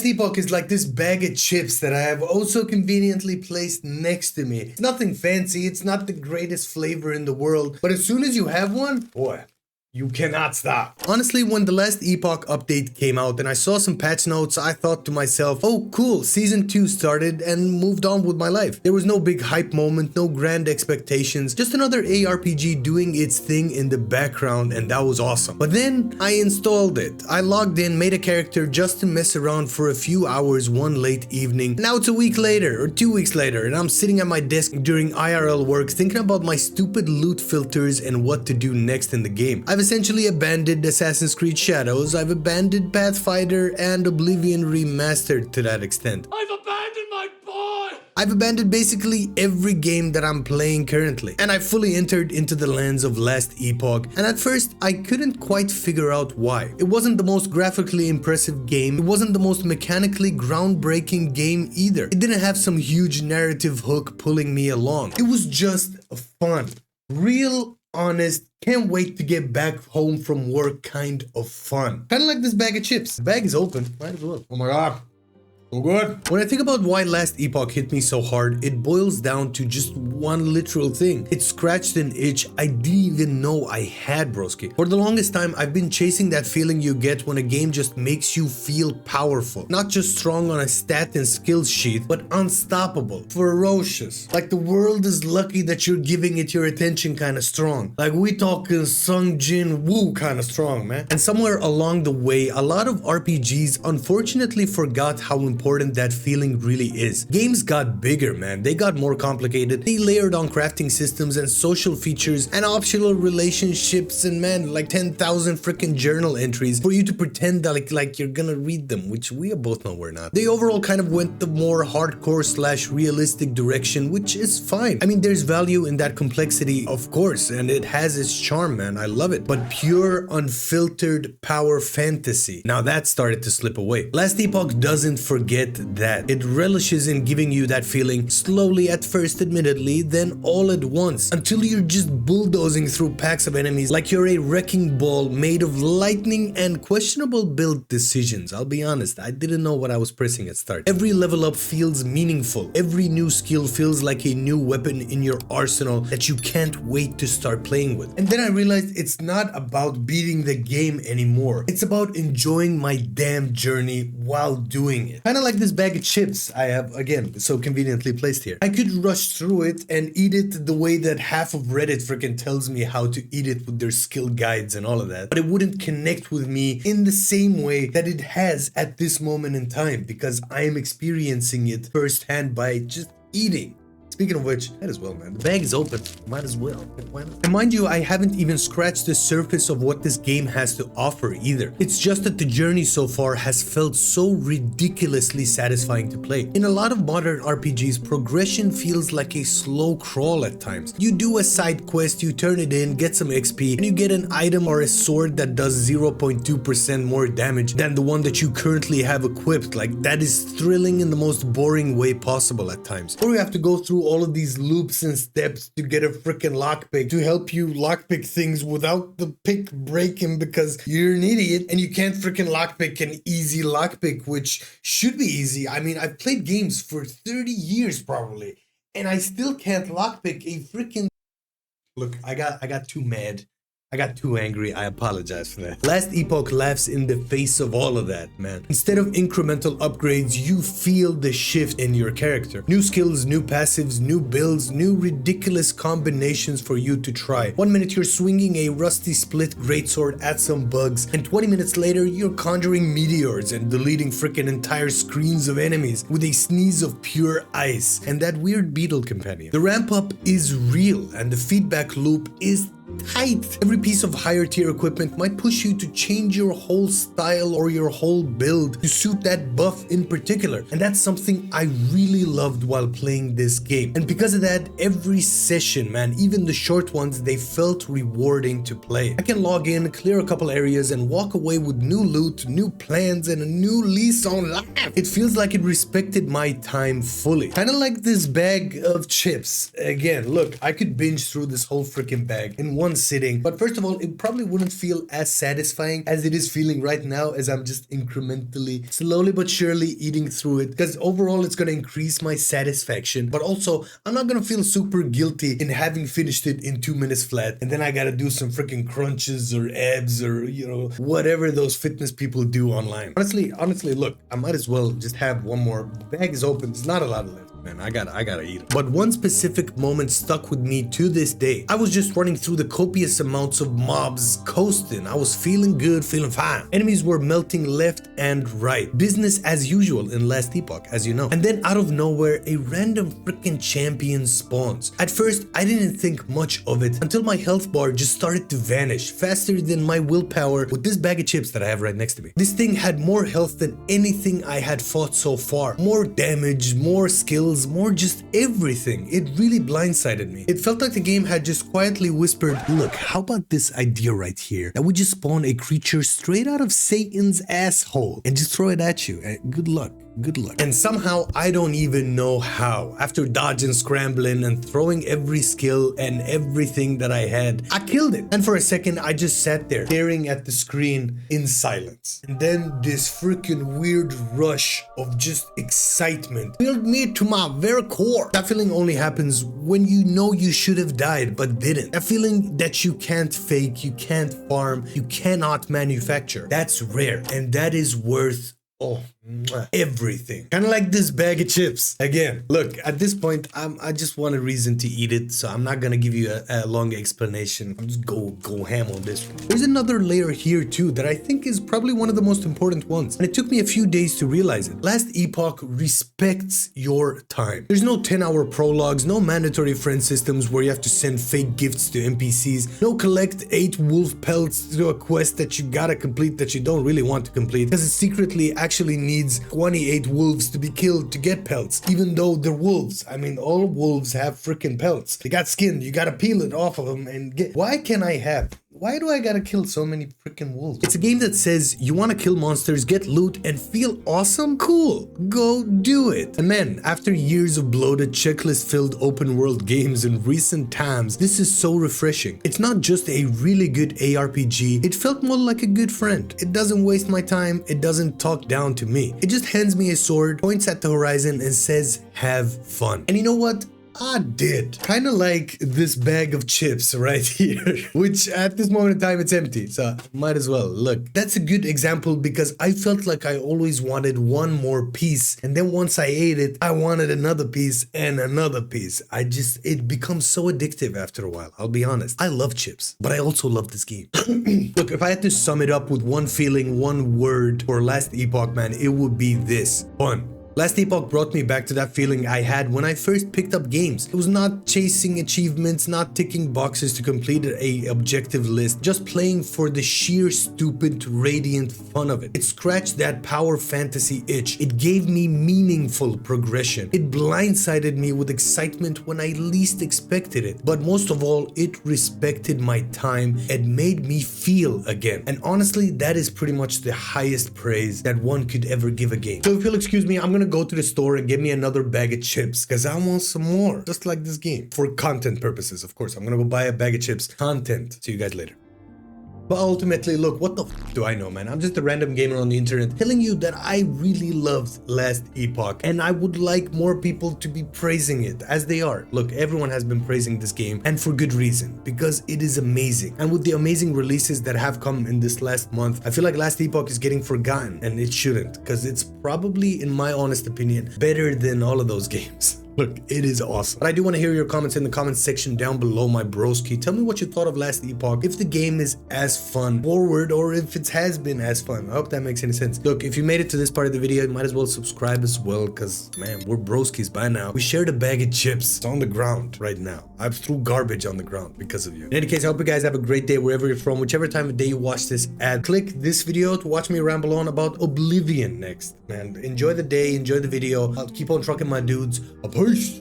Last Epoch is like this bag of chips that I have also conveniently placed next to me. It's nothing fancy, it's not the greatest flavor in the world, but as soon as you have one, boy, you cannot stop. Honestly, when the Last Epoch update came out and I saw some patch notes, I thought to myself, oh cool, season 2 started and moved on with my life. There was no big hype moment, no grand expectations, just another ARPG doing its thing in the background, and that was awesome. But then I installed it. I logged in, made a character just to mess around for a few hours one late evening. Now it's a week later or 2 weeks later and I'm sitting at my desk during IRL work thinking about my stupid loot filters and what to do next in the game. I've essentially abandoned Assassin's Creed Shadows, I've abandoned Pathfinder and Oblivion Remastered to that extent. I've abandoned my boy! I've abandoned basically every game that I'm playing currently, and I fully entered into the lands of Last Epoch, and at first I couldn't quite figure out why. It wasn't the most graphically impressive game, it wasn't the most mechanically groundbreaking game either. It didn't have some huge narrative hook pulling me along. It was just fun. Real, honest, can't wait to get back home from work kind of fun. Kind of like this bag of chips. The bag is open, might as well. Oh my god. So good. When I think about why Last Epoch hit me so hard, it boils down to just one literal thing. It scratched an itch I didn't even know I had, broski. For the longest time, I've been chasing that feeling you get when a game just makes you feel powerful. Not just strong on a stat and skills sheet, but unstoppable, ferocious. Like the world is lucky that you're giving it your attention kind of strong. Like we talking Sung Jin Woo kind of strong, man. And somewhere along the way, a lot of RPGs unfortunately forgot how important that feeling really is. Games got bigger, man. They got more complicated. They layered on crafting systems and social features and optional relationships and man, like 10,000 freaking journal entries for you to pretend that like you're gonna read them, which we both know we're not. They overall kind of went the more hardcore / realistic direction, which is fine. I mean, there's value in that complexity, of course, and it has its charm, man. I love it. But pure, unfiltered power fantasy, now that started to slip away. Last Epoch doesn't forget that. It relishes in giving you that feeling slowly at first, admittedly, then all at once, until you're just bulldozing through packs of enemies like you're a wrecking ball made of lightning and questionable build decisions. I'll be honest, I didn't know what I was pressing at start. Every level up feels meaningful. Every new skill feels like a new weapon in your arsenal that you can't wait to start playing with. And then I realized it's not about beating the game anymore. It's about enjoying my damn journey while doing it. Kind of like this bag of chips I have, again, so conveniently placed here. I could rush through it and eat it the way that half of Reddit freaking tells me how to eat it with their skill guides and all of that, but it wouldn't connect with me in the same way that it has at this moment in time, because I am experiencing it firsthand by just eating. Speaking of which, might as well, man. The bag is open. Might as well. Why not? And mind you, I haven't even scratched the surface of what this game has to offer either. It's just that the journey so far has felt so ridiculously satisfying to play. In a lot of modern RPGs, progression feels like a slow crawl at times. You do a side quest, you turn it in, get some XP, and you get an item or a sword that does 0.2% more damage than the one that you currently have equipped. Like, that is thrilling in the most boring way possible at times. Or you have to go through all of these loops and steps to get a freaking lockpick to help you lockpick things without the pick breaking because you're an idiot and you can't freaking lockpick an easy lockpick, which should be easy. I mean, I've played games for 30 years probably, and I still can't lockpick a freaking... Look, I got too mad. I got too angry. I apologize for that. Last Epoch laughs in the face of all of that, man. Instead of incremental upgrades, you feel the shift in your character. New skills, new passives, new builds, new ridiculous combinations for you to try. 1 minute you're swinging a rusty split greatsword at some bugs, and 20 minutes later you're conjuring meteors and deleting freaking entire screens of enemies with a sneeze of pure ice and that weird beetle companion. The ramp up is real and the feedback loop is tight. Every piece of higher tier equipment might push you to change your whole style or your whole build to suit that buff in particular, and that's something I really loved while playing this game. And because of that, every session, man, even the short ones, they felt rewarding to play. I can log in, clear a couple areas, and walk away with new loot, new plans, and a new lease on life. It feels like it respected my time fully. Kind of like this bag of chips. Again, look, I could binge through this whole freaking bag in one one sitting. But first of all, it probably wouldn't feel as satisfying as it is feeling right now, as I'm just incrementally, slowly but surely eating through it. Because overall, it's going to increase my satisfaction. But also, I'm not going to feel super guilty in having finished it in 2 minutes flat. And then I got to do some freaking crunches or abs or, you know, whatever those fitness people do online. Honestly, look, I might as well just have one more. The bag is open. There's not a lot left. Man, I gotta eat it. But one specific moment stuck with me to this day. I was just running through the copious amounts of mobs, coasting. I was feeling good, feeling fine. Enemies were melting left and right. Business as usual in Last Epoch, as you know. And then out of nowhere, a random freaking champion spawns. At first, I didn't think much of it until my health bar just started to vanish faster than my willpower with this bag of chips that I have right next to me. This thing had more health than anything I had fought so far. More damage, more skills, more just everything. It really blindsided me. It felt like the game had just quietly whispered, look, how about this idea right here? That we just spawn a creature straight out of Satan's asshole and just throw it at you. Good luck. Good luck. And somehow, I don't even know how, after dodging, scrambling, and throwing every skill and everything that I had, I killed it. And for a second, I just sat there, staring at the screen in silence. And then this freaking weird rush of just excitement filled me to my very core. That feeling only happens when you know you should have died, but didn't. That feeling that you can't fake, you can't farm, you cannot manufacture. That's rare, and that is worth everything. Kind of like this bag of chips. Again, look, at this point, I just want a reason to eat it, so I'm not gonna give you a long explanation. I'll just go ham on this one. There's another layer here too that I think is probably one of the most important ones, and it took me a few days to realize it. Last Epoch respects your time. There's no 10-hour prologues, no mandatory friend systems where you have to send fake gifts to NPCs, no collect 8 wolf pelts to a quest that you gotta complete that you don't really want to complete, because it secretly actually needs 28 wolves to be killed to get pelts, even though they're wolves. I mean, all wolves have freaking pelts. They got skin, you gotta peel it off of them and get. Why do I gotta kill so many freaking wolves? It's a game that says you wanna kill monsters, get loot, and feel awesome? Cool, go do it. And man, after years of bloated, checklist-filled open world games in recent times, this is so refreshing. It's not just a really good ARPG, it felt more like a good friend. It doesn't waste my time, it doesn't talk down to me. It just hands me a sword, points at the horizon, and says, have fun. And you know what? I did. Kind of like this bag of chips right here, which at this moment in time, it's empty. So might as well. Look, that's a good example because I felt like I always wanted one more piece. And then once I ate it, I wanted another piece and another piece. It becomes so addictive after a while. I'll be honest. I love chips, but I also love this game. Look, if I had to sum it up with one feeling, one word for Last Epoch, man, it would be this: fun. Last Epoch brought me back to that feeling I had when I first picked up games. It was not chasing achievements, not ticking boxes to complete a objective list, just playing for the sheer stupid, radiant fun of it. It scratched that power fantasy itch. It gave me meaningful progression. It blindsided me with excitement when I least expected it. But most of all, it respected my time and made me feel again. And honestly, that is pretty much the highest praise that one could ever give a game. So if you'll excuse me, I'm gonna go to the store and get me another bag of chips because I want some more, just like this game, for content purposes. Of course, I'm gonna go buy a bag of chips. Content. See you guys later. But ultimately, look, what the f do I know, man? I'm just a random gamer on the internet telling you that I really loved Last Epoch and I would like more people to be praising it as they are. Look, everyone has been praising this game and for good reason, because it is amazing. And with the amazing releases that have come in this last month, I feel like Last Epoch is getting forgotten, and it shouldn't, because it's probably, in my honest opinion, better than all of those games. Look, it is awesome. But I do want to hear your comments in the comments section down below, my broski. Tell me what you thought of Last Epoch, if the game is as fun forward or if it has been as fun. I hope that makes any sense. Look, if you made it to this part of the video, you might as well subscribe as well, because man, we're broskis by now. We shared a bag of chips. It's on the ground right now. I threw garbage on the ground because of you. In any case, I hope you guys have a great day wherever you're from, whichever time of day you watch this ad. Click this video to watch me ramble on about Oblivion next. Man, enjoy the day, enjoy the video. I'll keep on trucking my dudes. Peace.